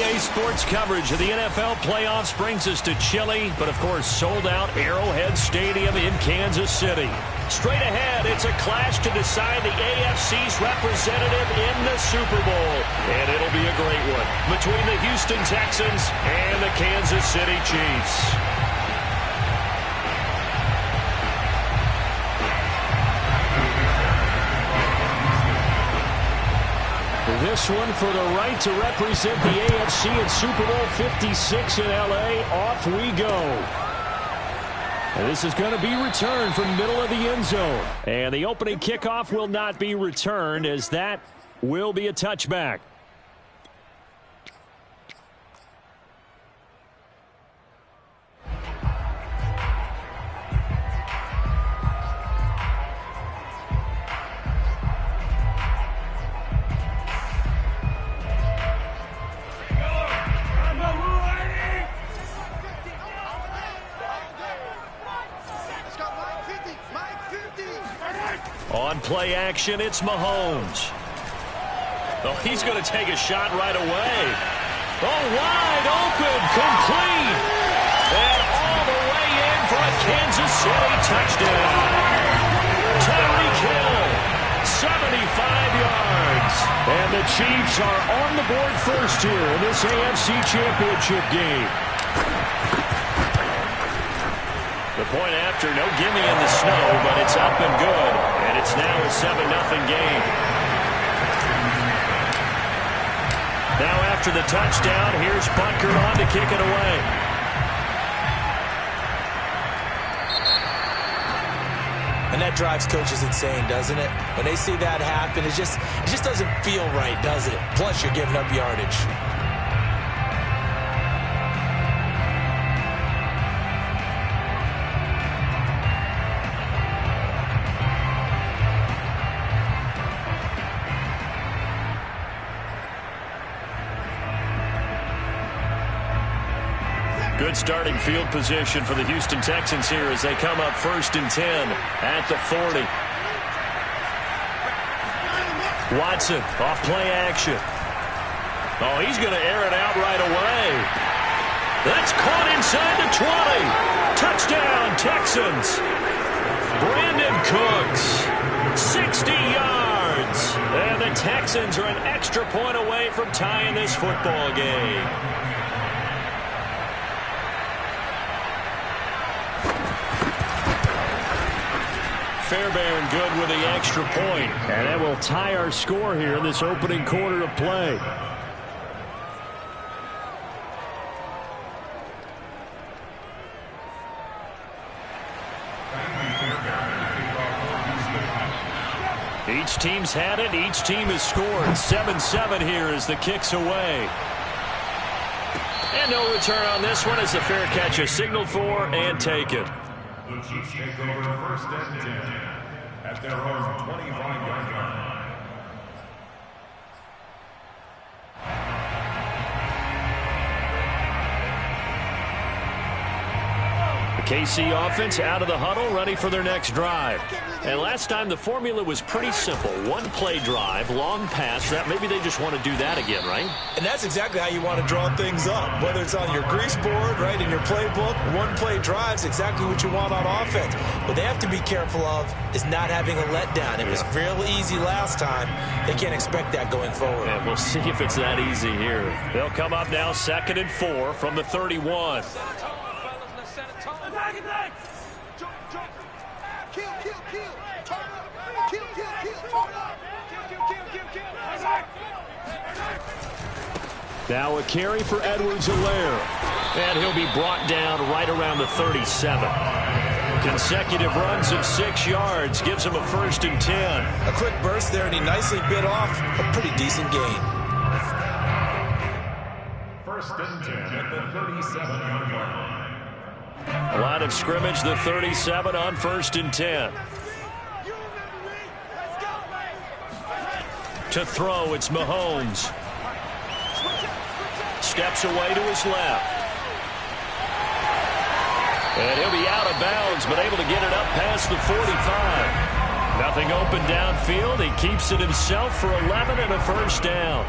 EA Sports coverage of the NFL playoffs brings us to chilly, but of course sold-out Arrowhead Stadium in Kansas City. Straight ahead, it's a clash to decide the AFC's representative in the Super Bowl. And it'll be a great one between the Houston Texans and the Kansas City Chiefs. This one for the right to represent the AFC in Super Bowl 56 in L.A. Off we go. And this is going to be returned from middle of the end zone. And the opening kickoff will not be returned, as that will be a touchback. On play action, it's Mahomes. Oh, he's going to take a shot right away. Oh, wide open, complete. And all the way in for a Kansas City touchdown. Tyreek Hill, 75 yards. And the Chiefs are on the board first here in this AFC Championship game. The point after, no gimme in the snow, but it's up and good. And it's now a 7-0 game. Now after the touchdown, here's Butker on to kick it away. And that drives coaches insane, doesn't it? When they see that happen, it just doesn't feel right, does it? Plus, you're giving up yardage. Good starting field position for the Houston Texans here as they come up 1st and 10 at the 40. Watson off play action. Oh, he's going to air it out right away. That's caught inside the 20. Touchdown, Texans. Brandon Cooks, 60 yards. And the Texans are an extra point away from tying this football game. Fairbairn good with the extra point. And that will tie our score here in this opening quarter of play. Each team's had it. Each team has scored. 7-7 here as the kick's away. And no return on this one as the fair catch is signaled for and taken. The Chiefs take over 1st and 10 at their own 25-yard line. The KC offense out of the huddle, ready for their next drive. And last time the formula was pretty simple. One play drive, long pass. That maybe they just want to do that again, right? And that's exactly how you want to draw things up. Whether it's on your grease board, right, in your playbook, one play drive's exactly what you want on offense. What they have to be careful of is not having a letdown. It was real easy last time. They can't expect that going forward. And we'll see if it's that easy here. They'll come up now 2nd and 4 from the 31. Now a carry for Edwards-Helaire. And he'll be brought down right around the 37. Consecutive runs of 6 yards gives him a 1st and 10. A quick burst there, and he nicely bit off a pretty decent gain. 1st and 10 at the 37-yard line. Line of scrimmage, the 37 on 1st and 10. To throw, it's Mahomes. Steps away to his left. And he'll be out of bounds, but able to get it up past the 45. Nothing open downfield. He keeps it himself for 11 and a 1st down.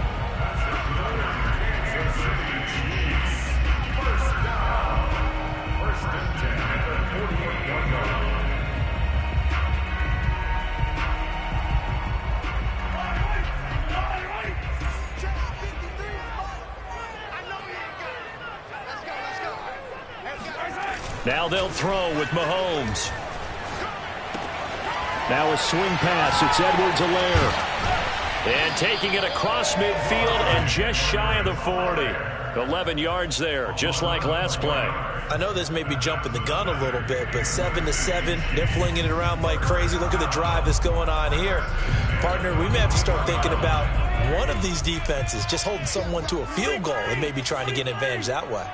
Now they'll throw with Mahomes. Now a swing pass. It's Edwards-Helaire. And taking it across midfield and just shy of the 40. 11 yards there, just like last play. I know this may be jumping the gun a little bit, but 7-7, they're flinging it around like crazy. Look at the drive that's going on here. Partner, we may have to start thinking about one of these defenses just holding someone to a field goal and maybe trying to get an advantage that way.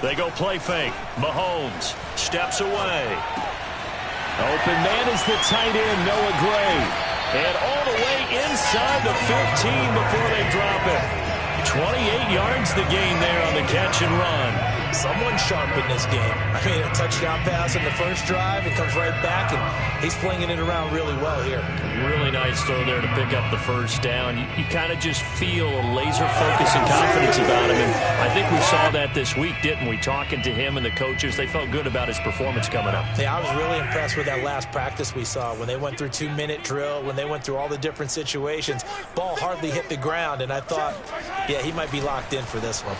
They go play fake. Mahomes steps away. Open man is the tight end, Noah Gray. And all the way inside the 15 before they drop it. 28 yards the gain there on the catch and run. Someone sharp in this game. I mean, a touchdown pass in the first drive. It comes right back, and he's flinging it around really well here. Really nice throw there to pick up the first down. You kind of just feel a laser focus and confidence about him. And I think we saw that this week, didn't we? Talking to him and the coaches, they felt good about his performance coming up. Yeah, I was really impressed with that last practice we saw when they went through 2-minute drill, when they went through all the different situations. Ball hardly hit the ground, and I thought, yeah, he might be locked in for this one.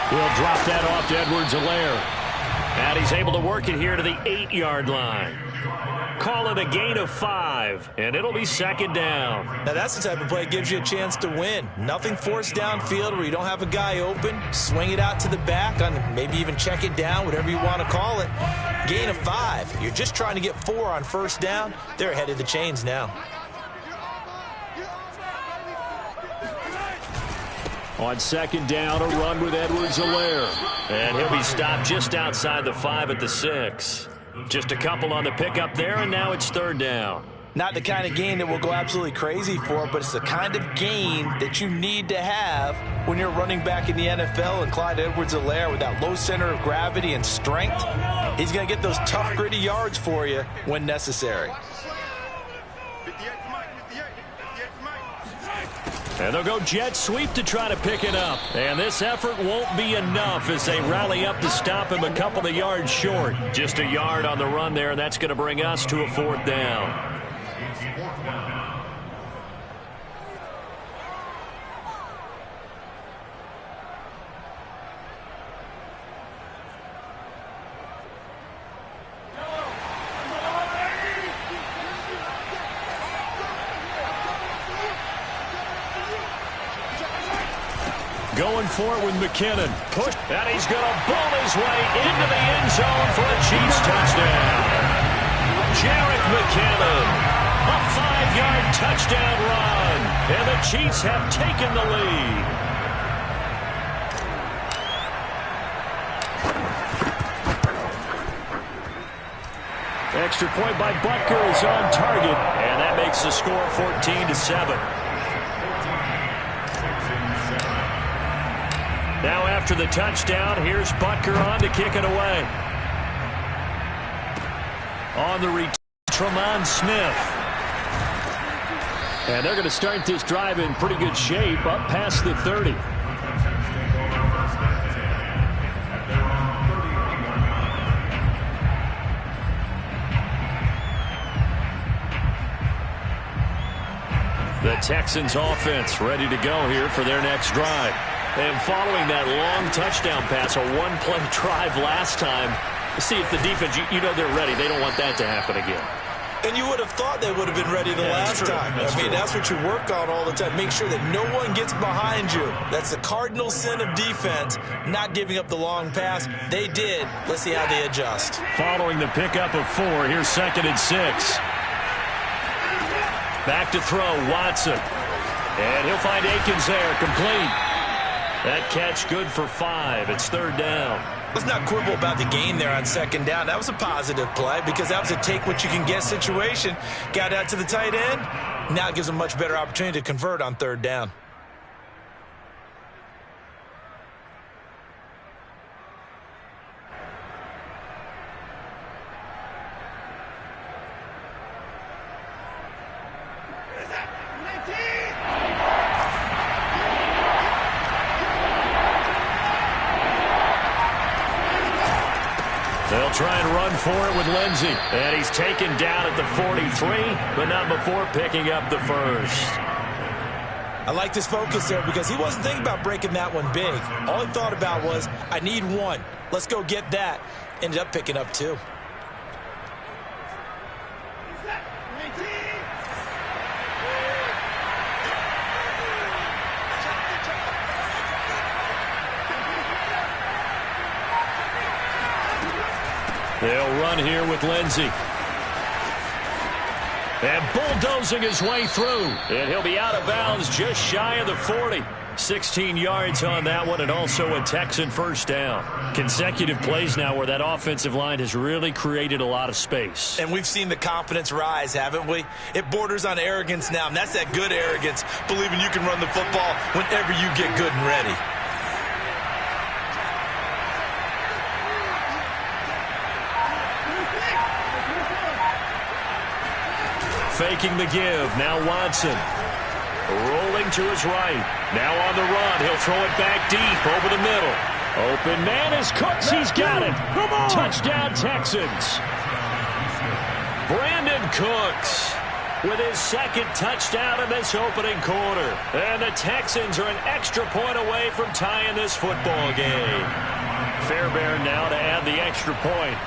He'll drop that off to Edwards-Helaire. And he's able to work it here to the 8-yard line. Call it a gain of 5, and it'll be second down. Now, that's the type of play that gives you a chance to win. Nothing forced downfield where you don't have a guy open. Swing it out to the back, on maybe even check it down, whatever you want to call it. Gain of 5. You're just trying to get 4 on first down. They're ahead of the chains now. On second down, a run with Edwards-Helaire. And he'll be stopped just outside the 5 at the 6. Just a couple on the pickup there, and now it's third down. Not the kind of gain that we'll go absolutely crazy for, but it's the kind of gain that you need to have when you're running back in the NFL. And Clyde Edwards-Helaire, with that low center of gravity and strength, he's going to get those tough, gritty yards for you when necessary. And they'll go jet sweep to try to pick it up. And this effort won't be enough as they rally up to stop him a couple of yards short. Just a yard on the run there, and that's going to bring us to a fourth down. Going for it with McKinnon. Push. And he's going to bowl his way into the end zone for a Chiefs touchdown. Jerick McKinnon. A 5-yard touchdown run. And the Chiefs have taken the lead. Extra point by Butker is on target. And that makes the score 14-7. Now after the touchdown, here's Butker on to kick it away. On the return, Tremont Smith. And they're going to start this drive in pretty good shape up past the 30. The Texans offense ready to go here for their next drive. And following that long touchdown pass, a one-play drive last time, see if the defense, you know they're ready. They don't want that to happen again. And you would have thought they would have been ready the last time. That's what you work on all the time. Make sure that no one gets behind you. That's the cardinal sin of defense, not giving up the long pass. They did. Let's see how they adjust. Following the pickup of 4, here's 2nd and 6. Back to throw, Watson. And he'll find Akins there, complete. That catch good for 5. It's third down. Let's not quibble about the gain there on second down. That was a positive play because that was a take-what-you-can-get situation. Got out to the tight end. Now it gives them a much better opportunity to convert on third down. They'll try and run for it with Lindsey. And he's taken down at the 43, but not before picking up the first. I like this focus there because he wasn't thinking about breaking that one big. All he thought about was, I need one. Let's go get that. Ended up picking up two. They'll run here with Lindsey. And bulldozing his way through. And he'll be out of bounds just shy of the 40. 16 yards on that one, and also a Texan first down. Consecutive plays now where that offensive line has really created a lot of space. And we've seen the confidence rise, haven't we? It borders on arrogance now, and that's that good arrogance, believing you can run the football whenever you get good and ready. Faking the give. Now Watson. Rolling to his right. Now on the run. He'll throw it back deep over the middle. Open man is Cooks. He's got it. Touchdown Texans. Brandon Cooks with his second touchdown in this opening quarter. And the Texans are an extra point away from tying this football game. Fairbairn now to add the extra point.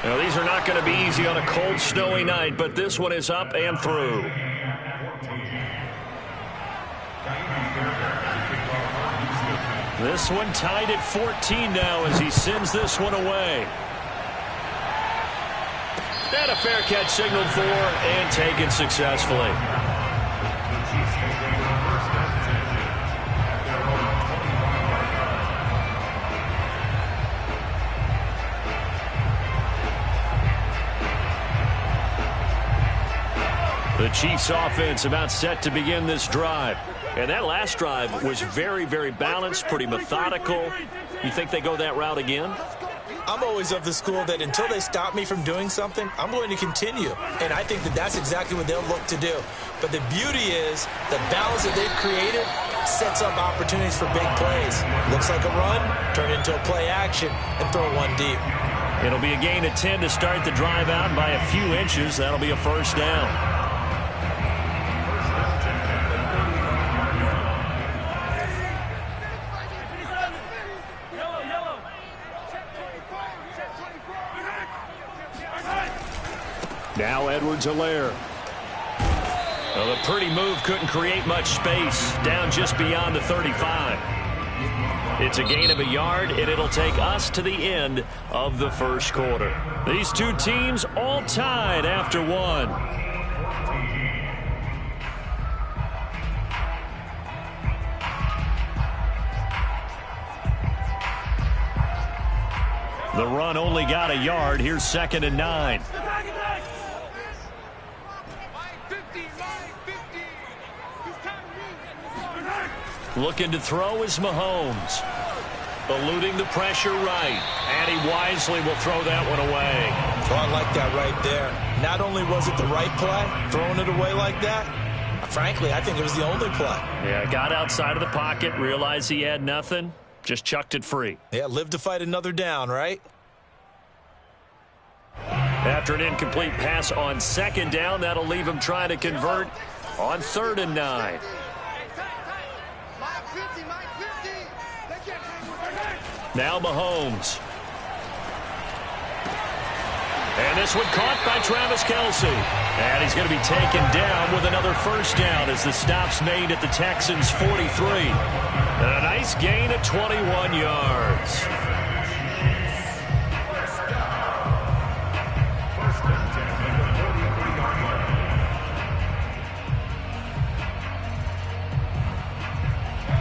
Now, these are not going to be easy on a cold, snowy night, but this one is up and through. This one tied at 14 now as he sends this one away. And a fair catch signaled for and taken successfully. The Chiefs offense about set to begin this drive. And that last drive was very, very balanced, pretty methodical. You think they go that route again? I'm always of the school that until they stop me from doing something, I'm going to continue. And I think that that's exactly what they'll look to do. But the beauty is the balance that they've created sets up opportunities for big plays. Looks like a run, turn into a play action, and throw one deep. It'll be a gain of 10 to start the drive out by a few inches. That'll be a first down. Now Edwards-Helaire. Well, the pretty move couldn't create much space. Down just beyond the 35. It's a gain of a yard, and it'll take us to the end of the first quarter. These two teams all tied after one. The run only got a yard. Here's 2nd and 9. Looking to throw is Mahomes. Eluding the pressure right. And he wisely will throw that one away. Oh, I like that right there. Not only was it the right play, throwing it away like that, frankly, I think it was the only play. Yeah, got outside of the pocket, realized he had nothing, just chucked it free. Yeah, live to fight another down, right? After an incomplete pass on 2nd down, that'll leave him trying to convert on 3rd and 9. Now Mahomes. And this one caught by Travis Kelce. And he's going to be taken down with another first down as the stop's made at the Texans' 43. And a nice gain of 21 yards.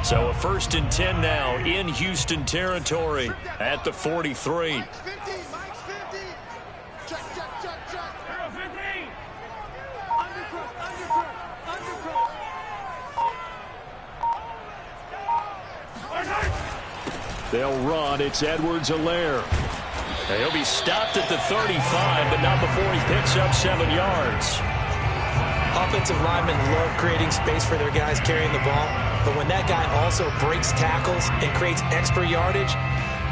So a 1st and 10 now in Houston territory at the 43. They'll run. It's Edwards-Helaire. He'll be stopped at the 35, but not before he picks up 7 yards. Offensive linemen love creating space for their guys carrying the ball, but when that guy also breaks tackles and creates extra yardage,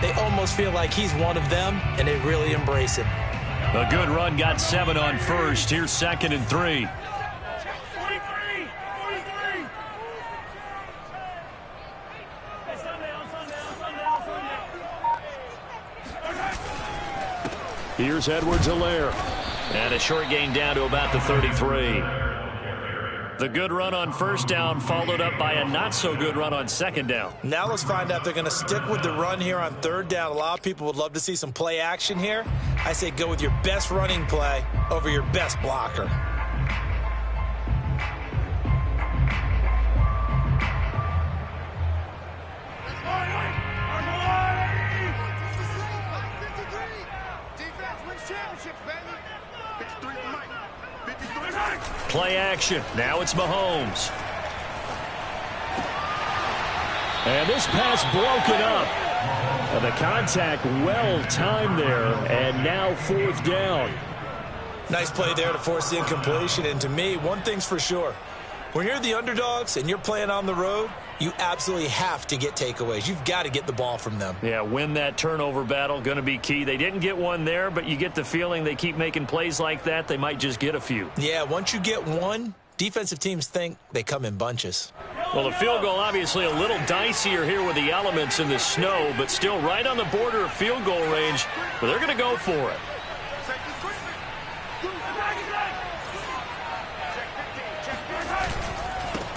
they almost feel like he's one of them, and they really embrace him. A good run got 7 on first. Here's 2nd and 3. Here's Edwards-Helaire. And a short gain down to about the 33. The good run on first down followed up by a not-so-good run on 2nd down. Now let's find out if they're going to stick with the run here on 3rd down. A lot of people would love to see some play action here. I say go with your best running play over your best blocker. Play action. Now it's Mahomes. And this pass broken up. And the contact well timed there. And now 4th down. Nice play there to force the incompletion. And to me, one thing's for sure. When you're the underdogs and you're playing on the road, you absolutely have to get takeaways. You've got to get the ball from them. Yeah, win that turnover battle, going to be key. They didn't get one there, but you get the feeling they keep making plays like that, they might just get a few. Yeah, once you get one, defensive teams think they come in bunches. Well, the field goal obviously a little dicier here with the elements in the snow, but still right on the border of field goal range, but they're going to go for it.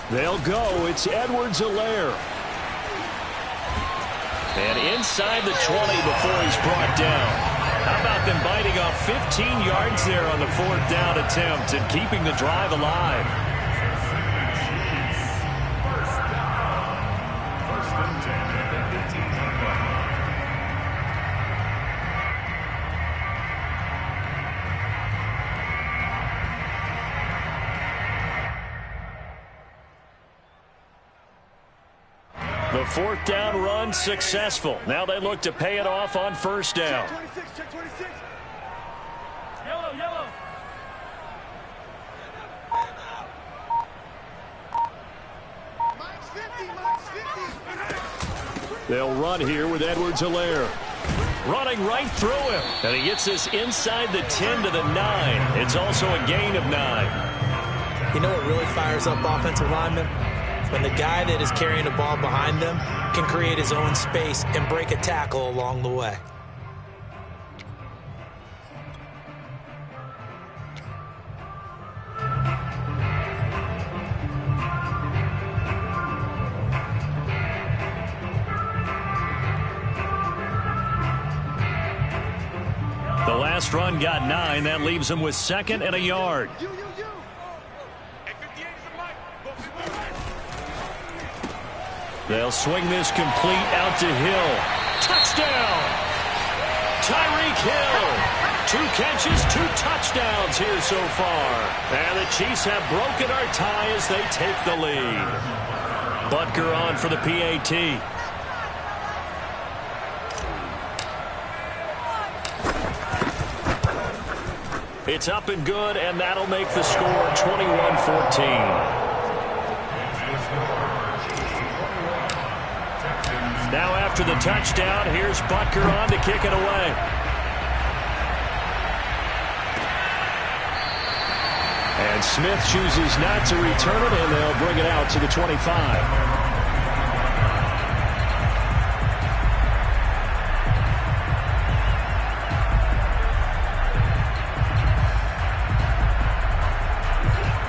They'll go. It's Edwards-Helaire. And inside the 20 before he's brought down. How about them biting off 15 yards there on the 4th down attempt and keeping the drive alive? The 4th down run successful. Now they look to pay it off on 1st down. Check 26, check 26. Yellow, yellow. Mike's 50, Mike's 50. They'll run here with Edwards-Helaire. Running right through him. And he gets this inside the 10 to the 9. It's also a gain of 9. You know what really fires up offensive linemen? When the guy that is carrying the ball behind them can create his own space and break a tackle along the way. The last run got 9. That leaves him with 2nd and a yard. They'll swing this complete out to Hill. Touchdown! Tyreek Hill. 2 catches, 2 touchdowns here so far. And the Chiefs have broken our tie as they take the lead. Butker on for the PAT. It's up and good, and that'll make the score 21-14. Now after the touchdown, here's Butker on to kick it away. And Smith chooses not to return it, and they'll bring it out to the 25.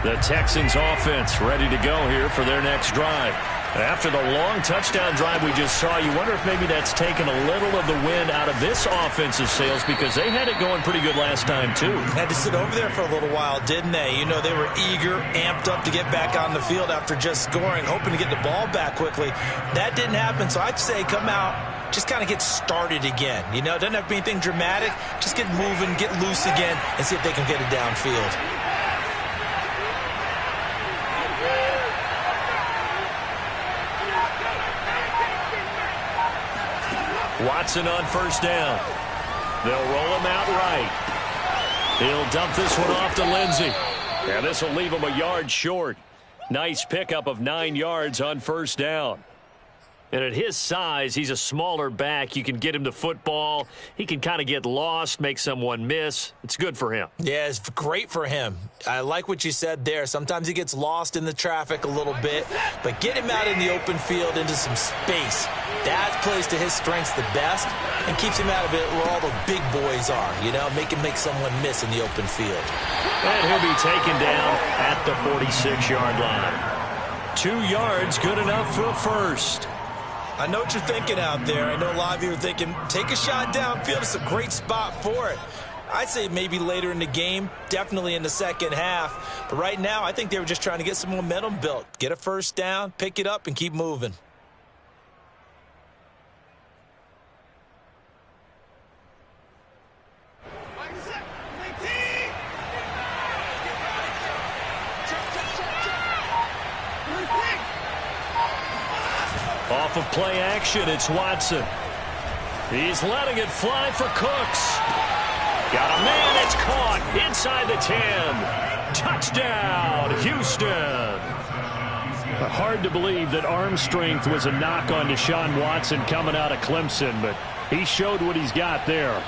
The Texans offense ready to go here for their next drive. After the long touchdown drive we just saw, you wonder if maybe that's taken a little of the wind out of this offensive sails, because they had it going pretty good last time too. Had to sit over there for a little while, didn't they? You know, they were eager, amped up to get back on the field after just scoring, hoping to get the ball back quickly. That didn't happen, so I'd say come out, just kind of get started again. You know, it doesn't have to be anything dramatic. Just get moving, get loose again, and see if they can get it downfield. Watson on first down. They'll roll him out right. He'll dump this one off to Lindsey. And this will leave him a yard short. Nice pickup of 9 yards on first down. And at his size, he's a smaller back. You can get him the football. He can kind of get lost, make someone miss. It's good for him. Yeah, it's great for him. I like what you said there. Sometimes he gets lost in the traffic a little bit, but get him out in the open field into some space. That plays to his strengths the best and keeps him out of it where all the big boys are, you know, make him make someone miss in the open field. And he'll be taken down at the 46-yard line. 2 yards, good enough for a first. I know what you're thinking out there. I know a lot of you are thinking, take a shot downfield. It's a great spot for it. I'd say maybe later in the game, definitely in the second half. But right now, I think they were just trying to get some momentum built. Get a first down, pick it up, and keep moving. Off of play action, it's Watson. He's letting it fly for Cooks. Got a man, it's caught inside the 10. Touchdown, Houston. Hard to believe that arm strength was a knock on Deshaun Watson coming out of Clemson, but he showed what he's got there.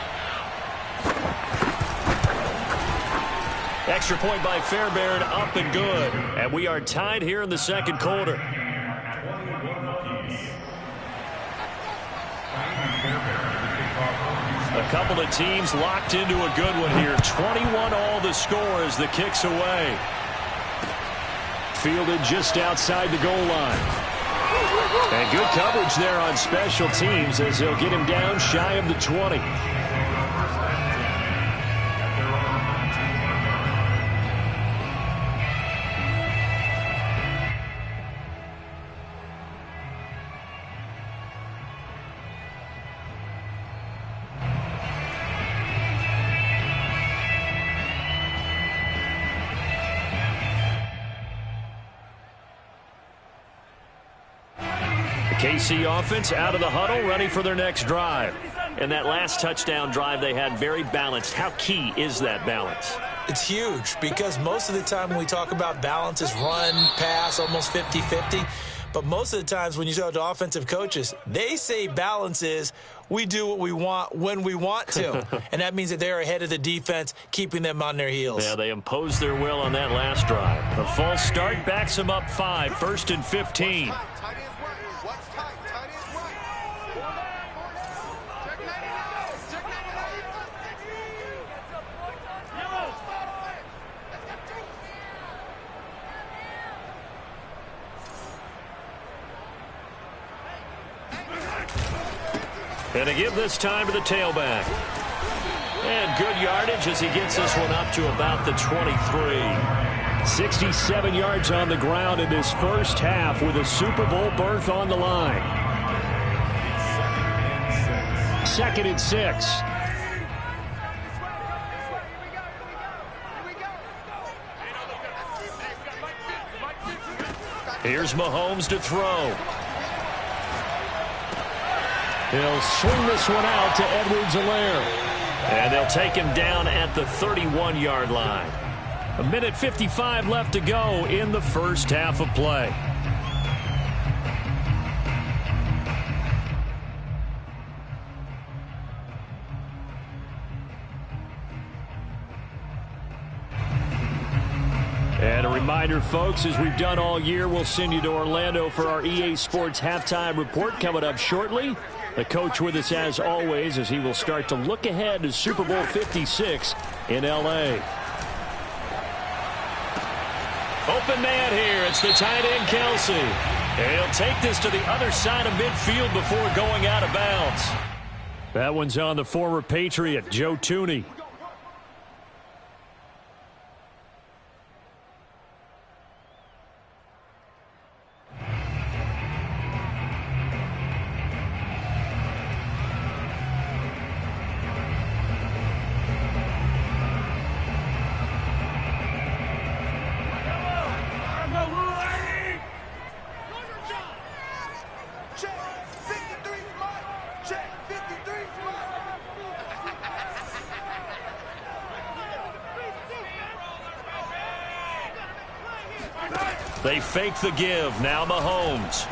Extra point by Fairbairn, up and good. And we are tied here in the second quarter. A couple of teams locked into a good one here. 21 all the score as the kick's away. Fielded just outside the goal line. And good coverage there on special teams as he'll get him down shy of the 20. KC offense out of the huddle, ready for their next drive. And that last touchdown drive they had very balanced. How key is that balance? It's huge because most of the time when we talk about balance is run, pass, almost 50-50. But most of the times when you talk to offensive coaches, they say balance is we do what we want when we want to. And that means that they're ahead of the defense, keeping them on their heels. Yeah, they imposed their will on that last drive. A false start backs them up 5, 1st and 15. And to give this time to the tailback. And good yardage as he gets this one up to about the 23. 67 yards on the ground in his first half with a Super Bowl berth on the line. 2nd and 6. Here's Mahomes to throw. He'll swing this one out to Edwards-Helaire. And they'll take him down at the 31-yard line. 1:55 left to go in the first half of play. And a reminder, folks, as we've done all year, we'll send you to Orlando for our EA Sports halftime report coming up shortly. The coach with us as always as he will start to look ahead to Super Bowl 56 in L.A. Open man here. It's the tight end, Kelsey. And he'll take this to the other side of midfield before going out of bounds. That one's on the former Patriot, Joe Thuney. They fake the give. Now Mahomes.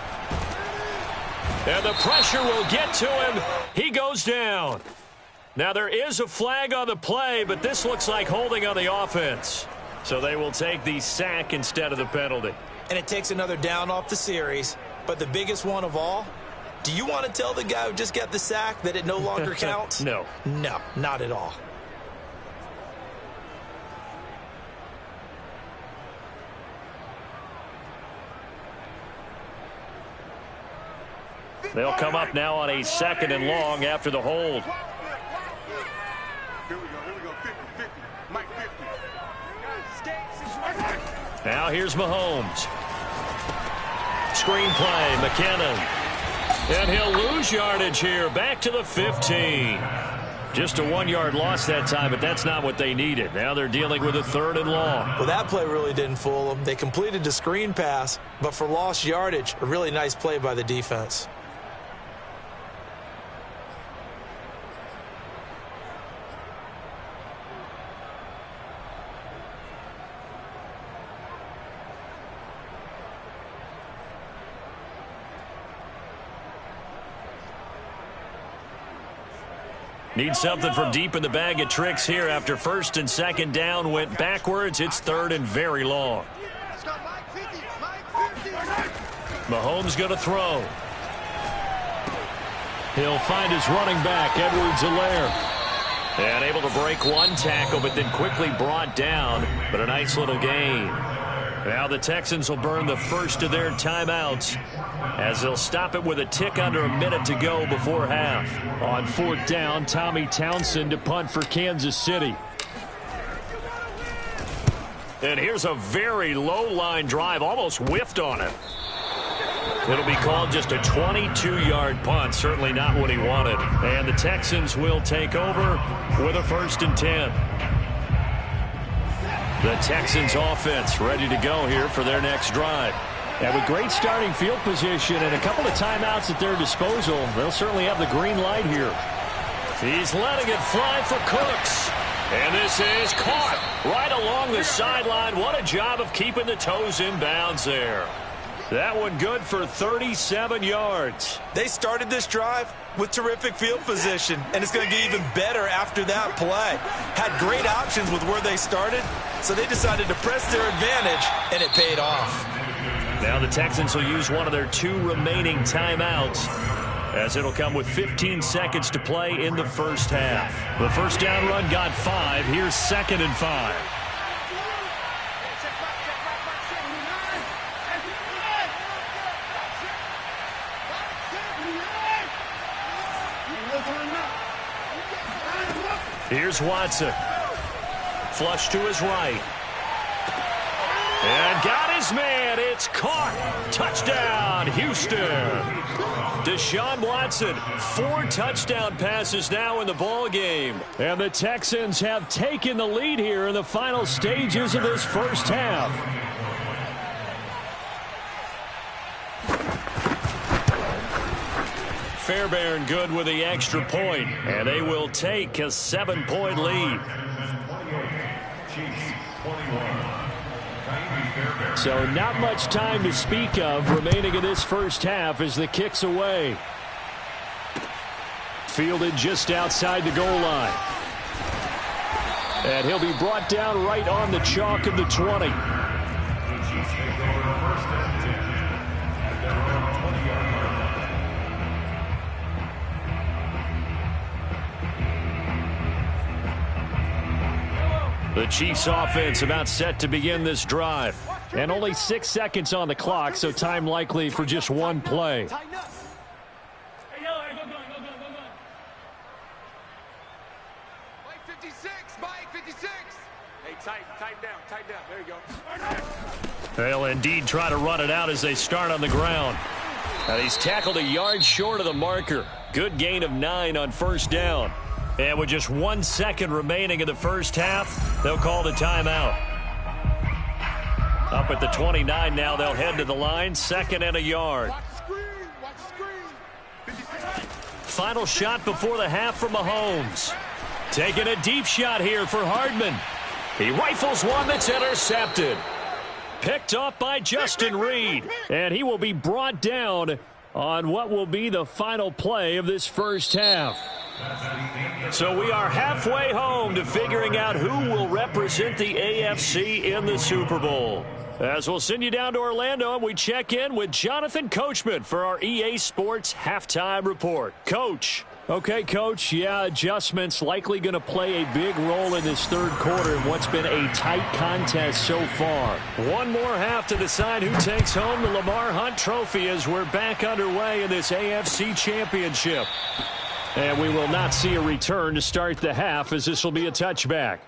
And the pressure will get to him. He goes down. Now there is a flag on the play, but this looks like holding on the offense. So they will take the sack instead of the penalty. And it takes another down off the series. But the biggest one of all, do you want to tell the guy who just got the sack that it no longer counts? No. No, not at all. They'll come up now on a 2nd and long after the hold. Here we go. 50-50. Mike 50. Now here's Mahomes. Screen play, McKinnon. And he'll lose yardage here, back to the 15. Just a 1-yard loss that time, but that's not what they needed. Now they're dealing with a 3rd and long. Well, that play really didn't fool them. They completed the screen pass, but for lost yardage, a really nice play by the defense. Need something from deep in the bag of tricks here after 1st and 2nd down went backwards. It's 3rd and very long. Mahomes going to throw. He'll find his running back, Edwards-Helaire. And able to break one tackle, but then quickly brought down. But a nice little gain. Now the Texans will burn the first of their timeouts as they'll stop it with a tick under a minute to go before half. On 4th down, Tommy Townsend to punt for Kansas City. And here's a very low-line drive, almost whiffed on it. It'll be called just a 22-yard punt, certainly not what he wanted. And the Texans will take over with a 1st and 10. The Texans offense ready to go here for their next drive. And with great starting field position and a couple of timeouts at their disposal, they'll certainly have the green light here. He's letting it fly for Cooks. And this is caught right along the sideline. What a job of keeping the toes in bounds there. That one good for 37 yards. They started this drive with terrific field position, and it's going to get even better after that play. Had great options with where they started, so they decided to press their advantage, and it paid off. Now the Texans will use one of their 2 remaining timeouts, as it'll come with 15 seconds to play in the first half. The first down run got 5. Here's 2nd and 5. Here's Watson. Flush to his right. And got his man. It's caught. Touchdown, Houston. Deshaun Watson, 4 touchdown passes now in the ball game. And the Texans have taken the lead here in the final stages of this first half. Fairbairn good with the extra point, and they will take a 7-point lead. So not much time to speak of remaining in this first half as the kick's away. Fielded just outside the goal line. And he'll be brought down right on the chalk of the 20. The Chiefs offense about set to begin this drive. And only 6 seconds on the clock, so time likely for just one play. Hey, yo, go. Mike 56, Mike 56. Hey, tight down. There you go. They'll indeed try to run it out as they start on the ground. Now he's tackled a yard short of the marker. Good gain of 9 on 1st down. And with just 1 second remaining in the first half, they'll call the timeout. Up at the 29 now, they'll head to the line, 2nd and a yard. Watch the screen. Final shot before the half from Mahomes. Taking a deep shot here for Hardman. He rifles one that's intercepted. Picked off by Justin Reed. And he will be brought down on what will be the final play of this first half. So we are halfway home to figuring out who will represent the AFC in the Super Bowl. As we'll send you down to Orlando, and we check in with Jonathan Coachman for our EA Sports Halftime Report. Coach. Okay, Coach, adjustments likely going to play a big role in this third quarter in what's been a tight contest so far. One more half to decide who takes home the Lamar Hunt Trophy as we're back underway in this AFC Championship. And we will not see a return to start the half, as this will be a touchback.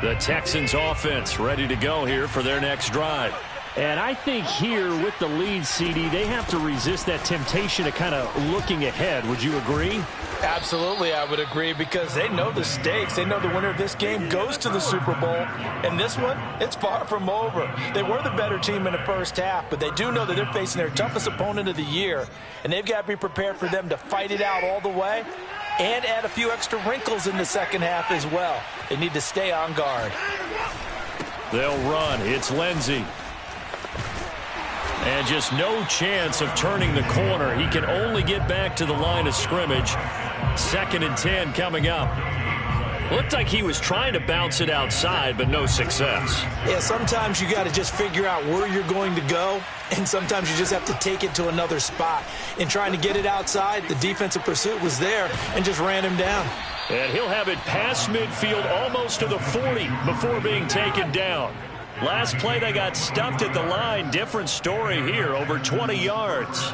The Texans offense ready to go here for their next drive. And I think here with the lead, CD, they have to resist that temptation of kind of looking ahead. Would you agree? Absolutely, I would agree, because they know the stakes. They know the winner of this game goes to the Super Bowl. And this one, it's far from over. They were the better team in the first half, but they do know that they're facing their toughest opponent of the year. And they've got to be prepared for them to fight it out all the way and add a few extra wrinkles in the second half as well. They need to stay on guard. They'll run. It's Lindsey. And just no chance of turning the corner. He can only get back to the line of scrimmage. 2nd and 10 coming up. Looked like he was trying to bounce it outside, but no success. Yeah, sometimes you got to just figure out where you're going to go, and sometimes you just have to take it to another spot. In trying to get it outside, the defensive pursuit was there and just ran him down. And he'll have it past midfield almost to the 40 before being taken down. Last play, they got stuffed at the line. Different story here, over 20 yards.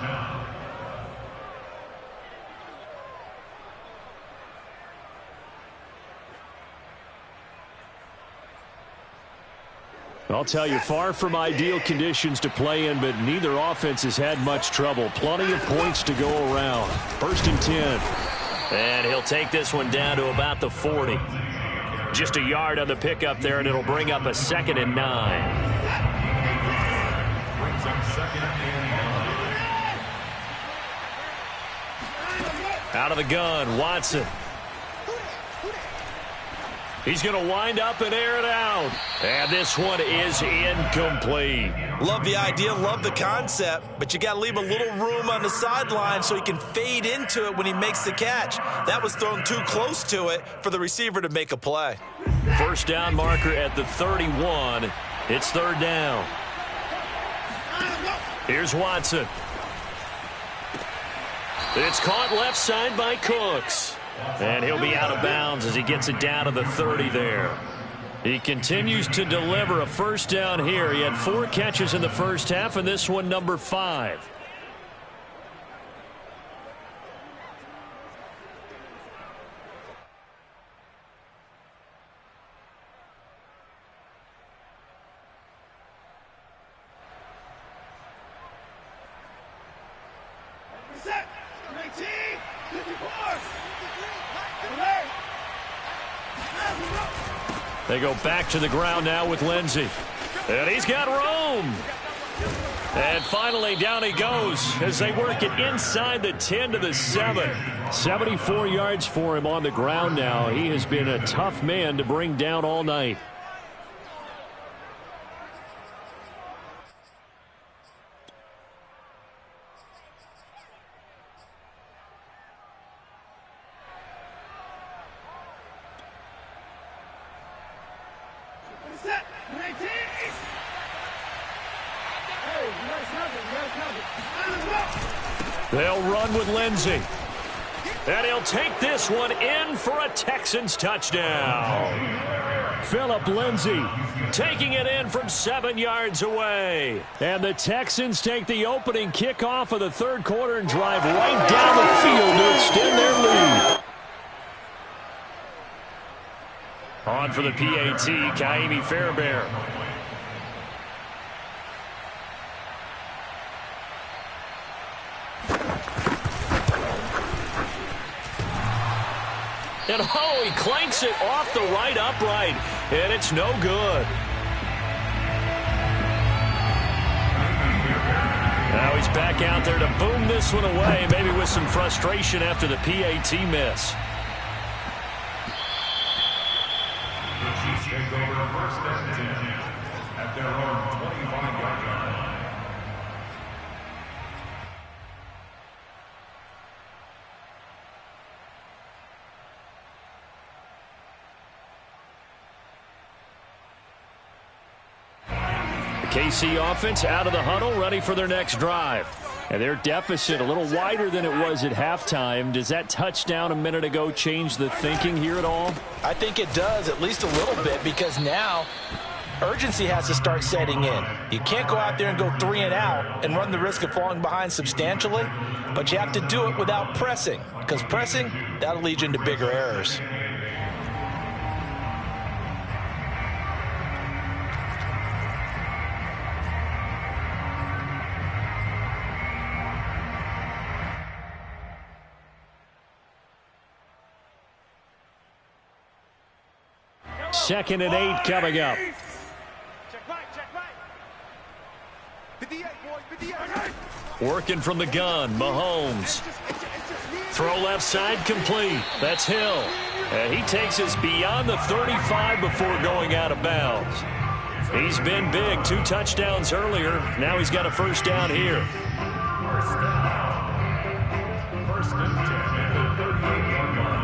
I'll tell you, far from ideal conditions to play in, but neither offense has had much trouble. Plenty of points to go around. 1st and 10. And he'll take this one down to about the 40. Just a yard on the pickup there, and it'll bring up a 2nd and 9. Out of the gun, Watson. He's going to wind up and air it out. And this one is incomplete. Love the idea, love the concept, but you got to leave a little room on the sideline so he can fade into it when he makes the catch. That was thrown too close to it for the receiver to make a play. First down marker at the 31. It's 3rd down. Here's Watson. It's caught left side by Cooks. And he'll be out of bounds as he gets it down to the 30 there. He continues to deliver a first down here. He had 4 catches in the first half, and this one number 5. They go back to the ground now with Lindsey. And he's got room. And finally, down he goes as they work it inside the 10 to the 7. 74 yards for him on the ground now. He has been a tough man to bring down all night. They'll run with Lindsey. And he'll take this one in for a Texans touchdown. Phillip Lindsey taking it in from 7 yards away. And the Texans take the opening kickoff of the third quarter and drive right down the field to extend their lead. On for the PAT, Kaimi Fairbairn. And oh, he clanks it off the right upright, and it's no good. Now he's back out there to boom this one away, maybe with some frustration after the PAT miss. The Chiefs take over first and 10 at their own 25-yard line. KC offense out of the huddle, ready for their next drive. And their deficit a little wider than it was at halftime. Does that touchdown a minute ago change the thinking here at all? I think it does, at least a little bit, because now urgency has to start setting in. You can't go out there and go 3 and out and run the risk of falling behind substantially, but you have to do it without pressing, because pressing, that'll lead you into bigger errors. Second and 8 coming up. Check right. 58, boys, 58. Working from the gun, Mahomes. Throw left side complete. That's Hill. And he takes us beyond the 35 before going out of bounds. He's been big, 2 touchdowns earlier. Now he's got a first down here. First and 10 at the 38-yard line.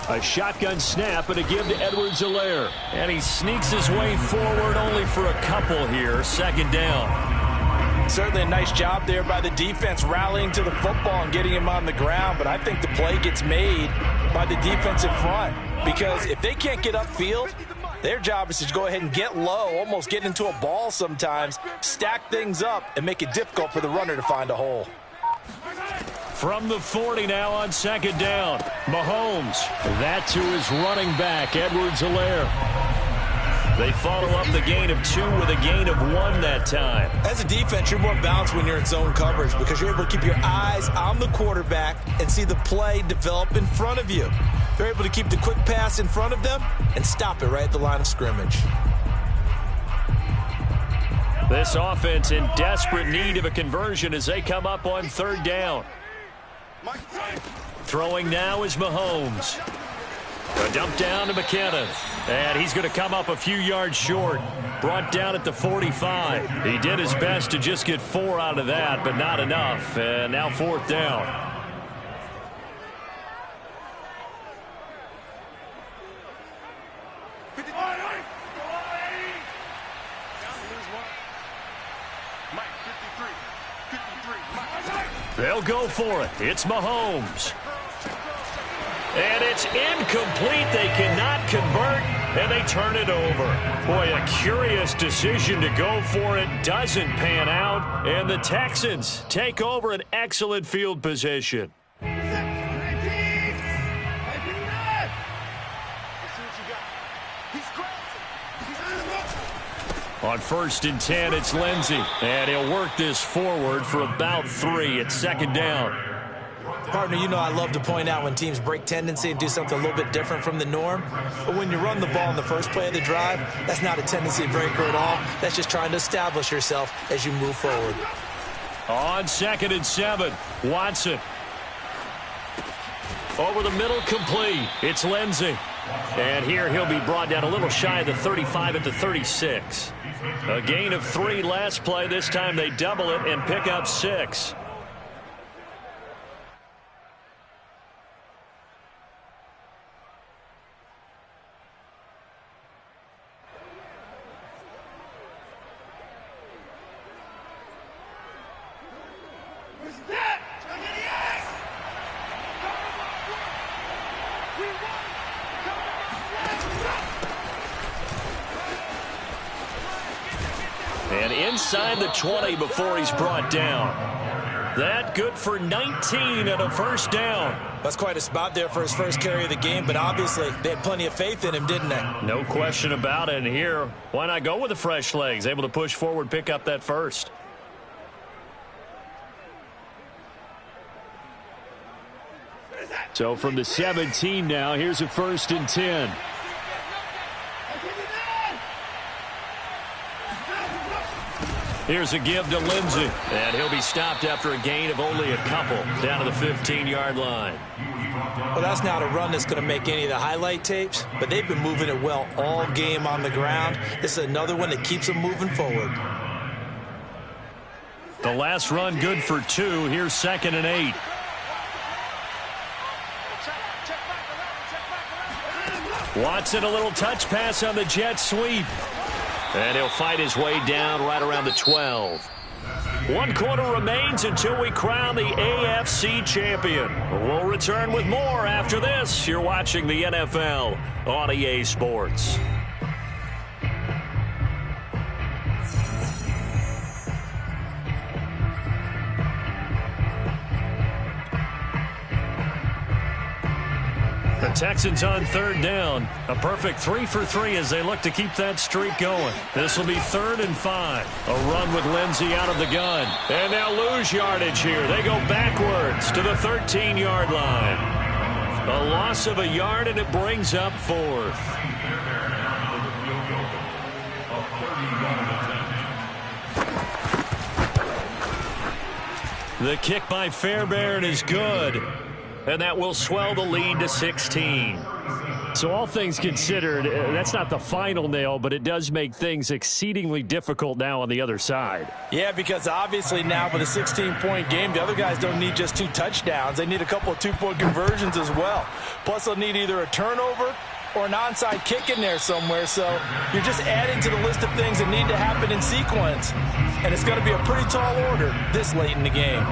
A shotgun snap and a give to Edwards-Helaire. And he sneaks his way forward only for a couple here. Second down. Certainly a nice job there by the defense rallying to the football and getting him on the ground, but I think the play gets made by the defensive front, because if they can't get upfield, their job is to go ahead and get low, almost get into a ball sometimes, stack things up, and make it difficult for the runner to find a hole. From the 40 now on second down. Mahomes. That to his running back, Edwards-Helaire. They follow up the gain of 2 with a gain of 1 that time. As a defense, you're more balanced when you're in zone coverage because you're able to keep your eyes on the quarterback and see the play develop in front of you. They're able to keep the quick pass in front of them and stop it right at the line of scrimmage. This offense in desperate need of a conversion as they come up on third down. Throwing now is Mahomes. A dump down to McKinnon. And he's going to come up a few yards short. Brought down at the 45. He did his best to just get 4 out of that, but not enough. And now fourth down. They'll go for it. It's Mahomes. And it's incomplete. They cannot convert, and they turn it over. Boy, a curious decision to go for it. Doesn't pan out, and the Texans take over an excellent field position. On first and 10, it's Lindsey. And he'll work this forward for about 3 at second down. Partner, you know I love to point out when teams break tendency and do something a little bit different from the norm. But when you run the ball in the first play of the drive, that's not a tendency breaker at all. That's just trying to establish yourself as you move forward. On second and 7, Watson. Over the middle, complete. It's Lindsey. And here he'll be brought down a little shy of the 35 at the 36. A gain of 3 last play. This time they double it and pick up 6. And inside the 20 before he's brought down. That good for 19 and a first down. That's quite a spot there for his first carry of the game, but obviously they had plenty of faith in him, didn't they? No question about it. And here, why not go with the fresh legs? Able to push forward, pick up that first. So from the 17 now, here's a 1st and 10. Here's a give to Lindsey. And he'll be stopped after a gain of only a couple down to the 15-yard line. Well, that's not a run that's going to make any of the highlight tapes, but they've been moving it well all game on the ground. This is another one that keeps them moving forward. The last run good for 2. Here's 2nd and 8. Watson, a little touch pass on the jet sweep. And he'll fight his way down right around the 12. 1 quarter remains until we crown the AFC champion. We'll return with more after this. You're watching the NFL on EA Sports. The Texans on 3rd down. A perfect 3 for 3 as they look to keep that streak going. This will be 3rd and 5. A run with Lindsey out of the gun. And now lose yardage here. They go backwards to the 13-yard line. A loss of a yard, and it brings up 4th. The kick by Fairbairn is good. And that will swell the lead to 16. So all things considered, that's not the final nail, but it does make things exceedingly difficult now on the other side. Yeah, because obviously now with a 16-point game, the other guys don't need just 2 touchdowns. They need a couple of 2-point conversions as well. Plus, they'll need either a turnover or an onside kick in there somewhere. So you're just adding to the list of things that need to happen in sequence. And it's going to be a pretty tall order this late in the game.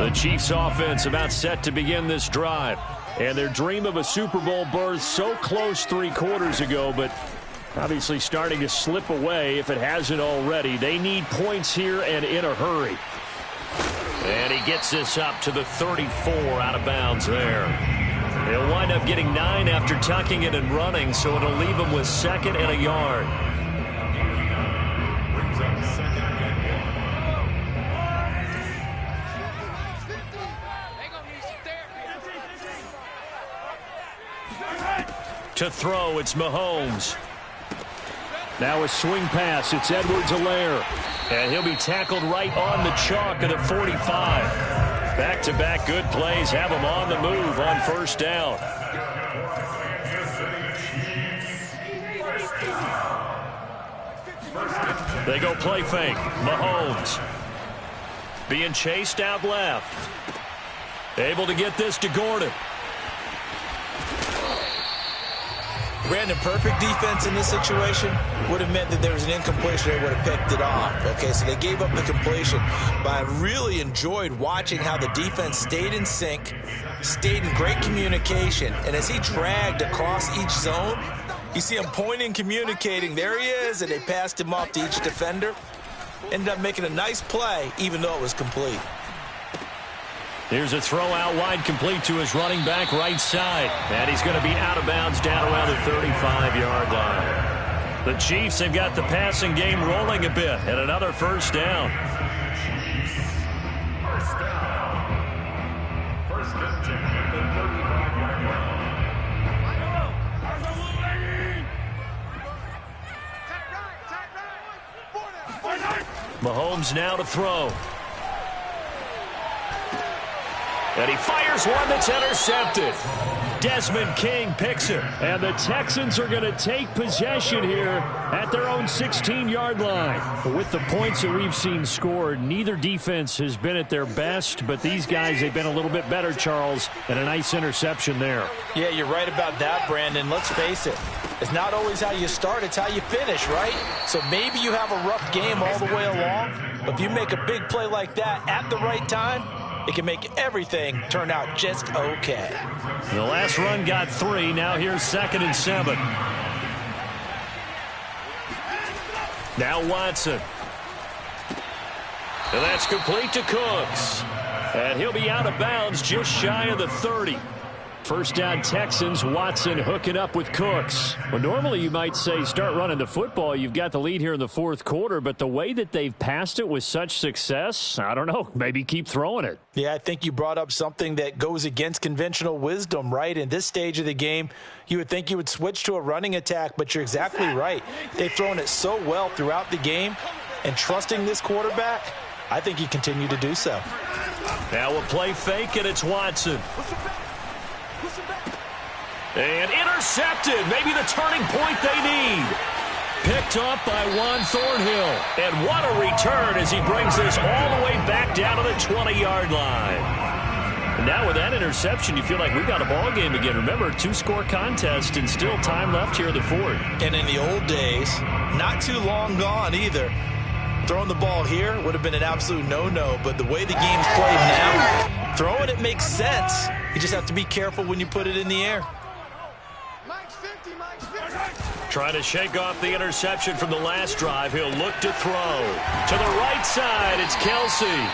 The Chiefs offense about set to begin this drive. And their dream of a Super Bowl berth so close 3 quarters ago, but obviously starting to slip away if it hasn't already. They need points here and in a hurry. And he gets this up to the 34 out of bounds there. He'll wind up getting 9 after tucking it and running, so it'll leave him with 2nd and a yard. To throw, it's Mahomes. Now a swing pass, it's Edwards-Helaire. And he'll be tackled right on the chalk at the 45. Back-to-back good plays have him on the move on 1st down. They go play fake. Mahomes being chased out left. Able to get this to Gordon. Brandon, perfect defense in this situation would have meant that there was an incompletion. They would have picked it off. Okay, so they gave up the completion. But I really enjoyed watching how the defense stayed in sync, stayed in great communication. And as he dragged across each zone, you see him pointing, communicating. There he is, and they passed him off to each defender. Ended up making a nice play, even though it was complete. Here's a throw out wide, complete to his running back right side. And he's going to be out of bounds down around the 35-yard line. The Chiefs have got the passing game rolling a bit, and another 1st down. First and 10 at the 35-yard line. Mahomes now to throw. And he fires one that's intercepted. Desmond King picks it. And the Texans are going to take possession here at their own 16-yard line. With the points that we've seen scored, neither defense has been at their best, but these guys, they've been a little bit better, Charles, and a nice interception there. Yeah, you're right about that, Brandon. Let's face it. It's not always how you start, it's how you finish, right? So maybe you have a rough game all the way along, but if you make a big play like that at the right time, it can make everything turn out just okay. The last run got 3. Now here's 2nd and 7. Now Watson. And that's complete to Cooks. And he'll be out of bounds just shy of the 30. First down Texans. Watson hooking up with Cooks. Well, normally you might say start running the football. You've got the lead here in the fourth quarter, but the way that they've passed it with such success, I don't know, maybe keep throwing it. Yeah, I think you brought up something that goes against conventional wisdom, right? In this stage of the game, you would think you would switch to a running attack, but you're exactly right. They've thrown it so well throughout the game, and trusting this quarterback, I think you continue to do so. Now a play fake, and it's Watson. And intercepted. Maybe the turning point they need. Picked up by Juan Thornhill. And what a return as he brings this all the way back down to the 20-yard line. And now with that interception, you feel like we've got a ball game again. Remember, 2-score contest and still time left here in the fourth. And in the old days, not too long gone either, throwing the ball here would have been an absolute no-no. But the way the game's played now, throwing it makes sense. You just have to be careful when you put it in the air. Trying to shake off the interception from the last drive. He'll look to throw. To the right side, it's Kelsey.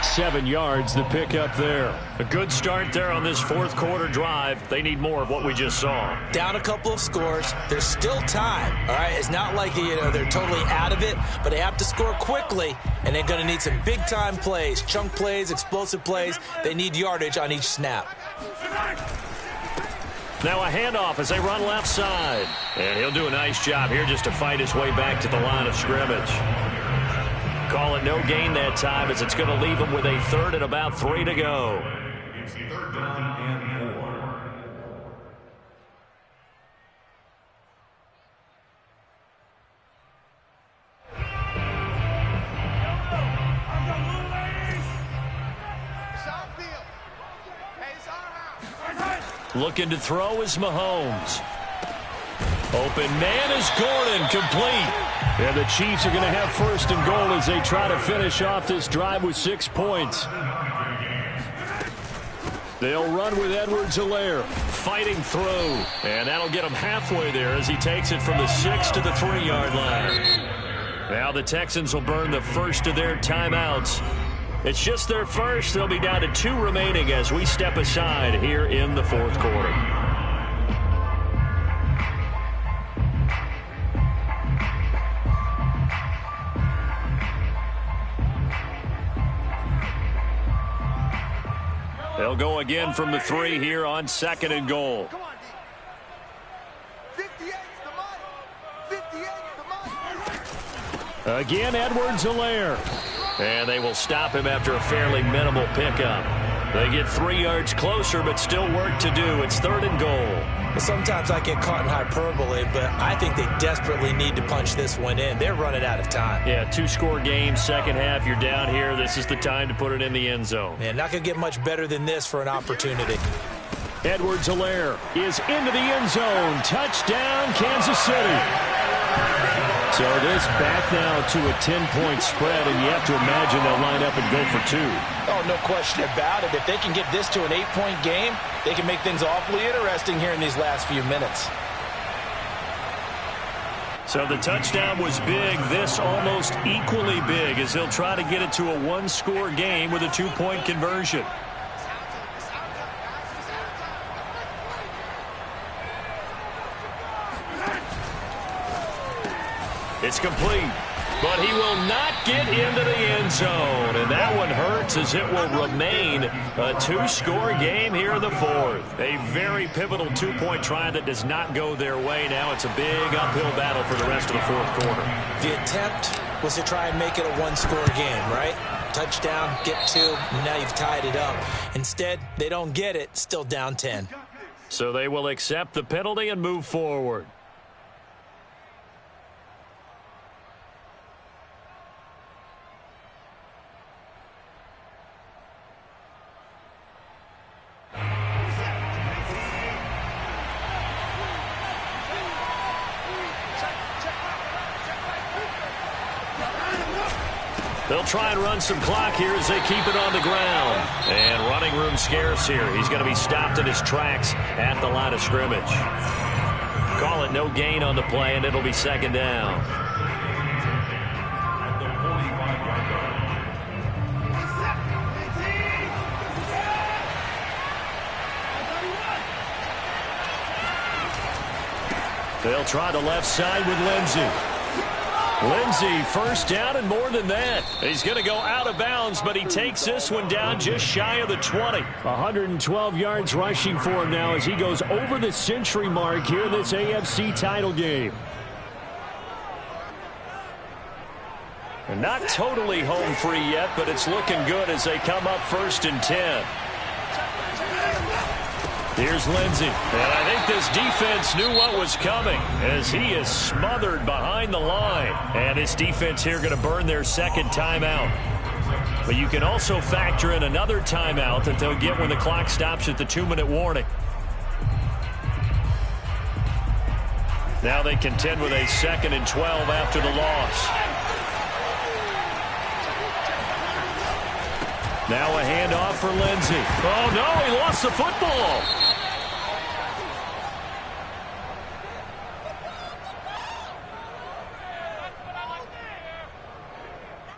7 yards, the pickup there. A good start there on this fourth quarter drive. They need more of what we just saw. Down a couple of scores. There's still time, all right? It's not like they're totally out of it, but they have to score quickly, and they're going to need some big-time plays, chunk plays, explosive plays. They need yardage on each snap. Now a handoff as they run left side. And he'll do a nice job here just to fight his way back to the line of scrimmage. Call it no gain that time as it's going to leave him with a third and about 3 to go. It's third down and 4. Looking to throw is Mahomes. Open man is Gordon, complete. And the Chiefs are going to have first and goal as they try to finish off this drive with 6 points. They'll run with Edwards-Helaire fighting through. And that'll get him halfway there as he takes it from the 6 to the 3-yard line. Now the Texans will burn the first of their timeouts. It's just their first. They'll be down to 2 remaining as we step aside here in the fourth quarter. They'll go again from the 3 here on second and goal. Come on, D. 58's the money. 58's the money. Again, Edwards-Helaire. And they will stop him after a fairly minimal pickup. They get 3 yards closer, but still work to do. It's third and goal. Sometimes I get caught in hyperbole, but I think they desperately need to punch this one in. They're running out of time. Yeah, 2-score game, second half. You're down here. This is the time to put it in the end zone. Man, not going to get much better than this for an opportunity. Edwards-Helaire is into the end zone. Touchdown, Kansas City. So this back now to a 10-point spread, and you have to imagine they'll line up and go for 2. Oh, no question about it. If they can get this to an 8-point game, they can make things awfully interesting here in these last few minutes. So the touchdown was big. This almost equally big as they'll try to get it to a 1-score game with a 2-point conversion. It's complete, but he will not get into the end zone. And that one hurts as it will remain a 2-score game here in the fourth. A very pivotal 2-point try that does not go their way. Now it's a big uphill battle for the rest of the fourth quarter. The attempt was to try and make it a 1-score game, right? Touchdown, get 2, and now you've tied it up. Instead, they don't get it, still down 10. So they will accept the penalty and move forward. They'll try and run some clock here as they keep it on the ground. And running room scarce here. He's going to be stopped in his tracks at the line of scrimmage. Call it no gain on the play, and it'll be second down. At the 45-yard line. They'll try the left side with Lindsey. Lindsey, first down and more than that. He's going to go out of bounds, but he takes this one down just shy of the 20. 112 yards rushing for him now as he goes over the century mark here in this AFC title game. And not totally home free yet, but it's looking good as they come up 1st and 10. Here's Lindsey. And I think this defense knew what was coming as he is smothered behind the line. And this defense here going to burn their second timeout. But you can also factor in another timeout that they'll get when the clock stops at the 2-minute warning. Now they contend with a 2nd and 12 after the loss. Now a handoff for Lindsey. Oh, no, he lost the football.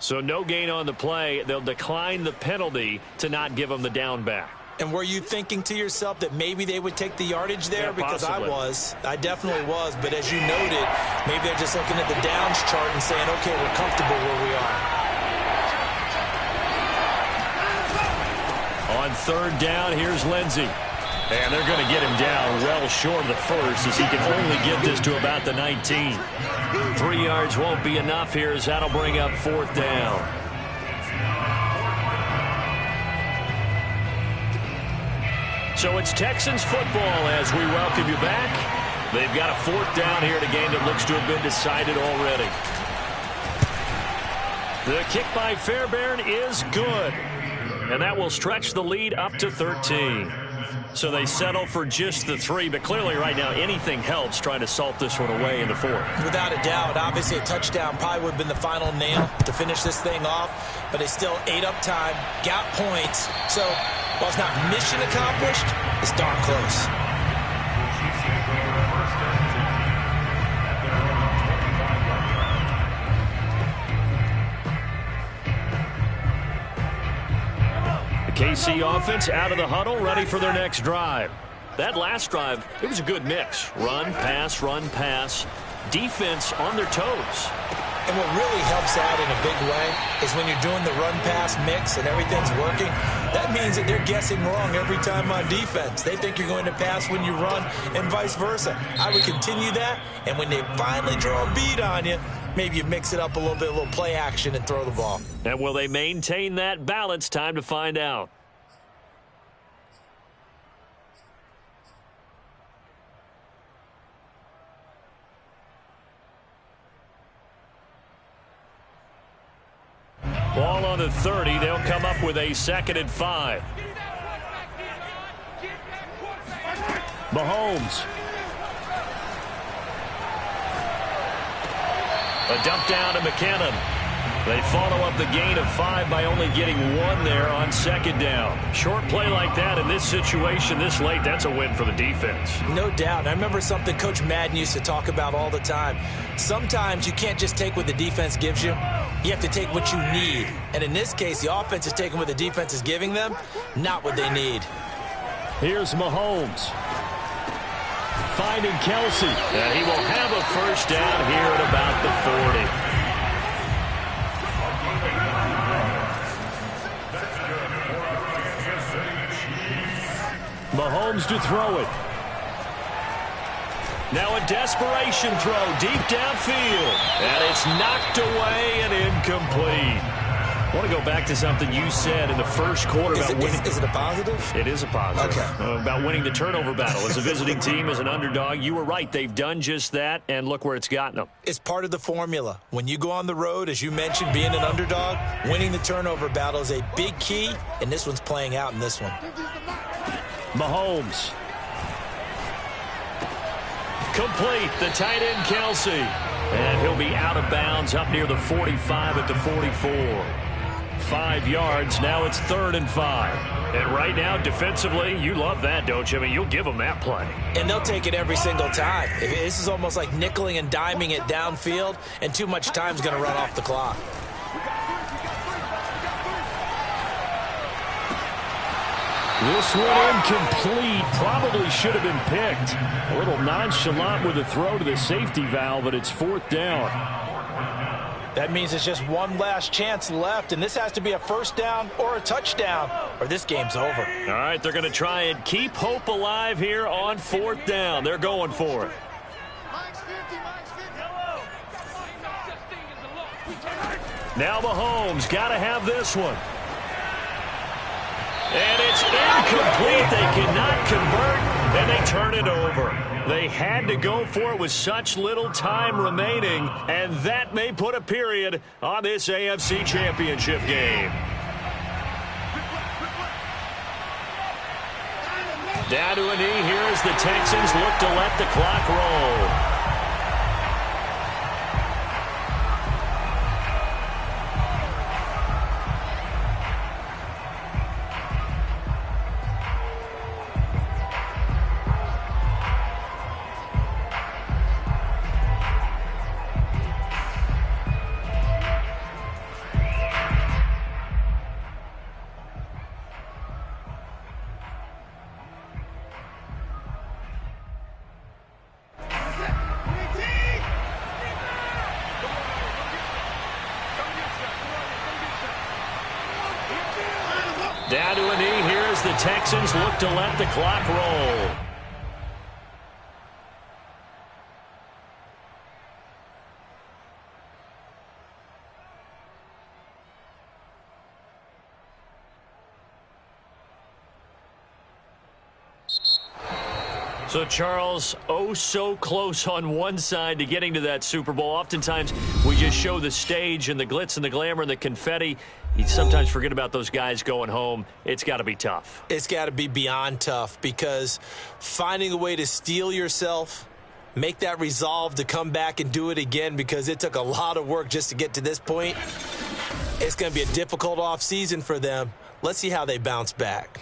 So no gain on the play. They'll decline the penalty to not give him the down back. And were you thinking to yourself that maybe they would take the yardage there? Yeah, because possibly. I definitely was. But as you noted, maybe they're just looking at the downs chart and saying, okay, we're comfortable where we are. On 3rd down, here's Lindsey. And they're going to get him down well short of the first as he can only get this to about the 19. 3 yards won't be enough here as that'll bring up 4th down. So it's Texans football as we welcome you back. They've got a 4th down here in a game that looks to have been decided already. The kick by Fairbairn is good. And that will stretch the lead up to 13. So they settle for just the 3, but clearly right now anything helps trying to salt this one away in the 4th. Without a doubt, obviously a touchdown probably would have been the final nail to finish this thing off, but it's still ate up time, got points. So while it's not mission accomplished, it's darn close. KC offense out of the huddle, ready for their next drive. That last drive, it was a good mix. Run, pass, defense on their toes. And what really helps out in a big way is when you're doing the run-pass mix and everything's working, that means that they're guessing wrong every time on defense. They think you're going to pass when you run and vice versa. I would continue that, and when they finally draw a beat on you, maybe you mix it up a little bit, a little play action, and throw the ball. And will they maintain that balance? Time to find out. Ball on the 30. They'll come up with a 2nd and 5. Mahomes. A dump down to McKinnon. They follow up the gain of 5 by only getting 1 there on 2nd down. Short play like that in this situation this late, that's a win for the defense. No doubt. I remember something Coach Madden used to talk about all the time. Sometimes you can't just take what the defense gives you. You have to take what you need. And in this case, the offense is taking what the defense is giving them, not what they need. Here's Mahomes. Finding Kelsey. And he will have a first down here at about the 40. Mahomes to throw it. Now a desperation throw deep downfield. And it's knocked away and incomplete. I want to go back to something you said in the first quarter about winning. Is it a positive? It is a positive. Okay. About winning the turnover battle. As a visiting team, as an underdog, you were right. They've done just that, and look where it's gotten them. It's part of the formula. When you go on the road, as you mentioned, being an underdog, winning the turnover battle is a big key, and this one's playing out in this one. Mahomes. Complete. The tight end, Kelsey. And he'll be out of bounds up near the 45 at the 44. 5 yards. Now it's 3rd and 5. And right now, defensively, you love that, don't you? I mean, you'll give them that play. And they'll take it every single time. This is almost like nickeling and diming it downfield, and too much time's going to run off the clock. This one incomplete. Probably should have been picked. A little nonchalant with a throw to the safety valve, but it's 4th down. That means it's just one last chance left, and this has to be a first down or a touchdown, or this game's over. All right, they're going to try and keep hope alive here on 4th down. They're going for it. Now Mahomes got to have this one. And it's incomplete. They cannot convert, and they turn it over. They had to go for it with such little time remaining, and that may put a period on this AFC Championship game. Down to a knee here as the Texans look to let the clock roll. Down to a knee here as the Texans look to let the clock roll. So, Charles, oh so close on one side to getting to that Super Bowl. Oftentimes, we just show the stage and the glitz and the glamour and the confetti. You sometimes forget about those guys going home. It's got to be tough. It's got to be beyond tough, because finding a way to steel yourself, make that resolve to come back and do it again, because it took a lot of work just to get to this point. It's going to be a difficult offseason for them. Let's see how they bounce back.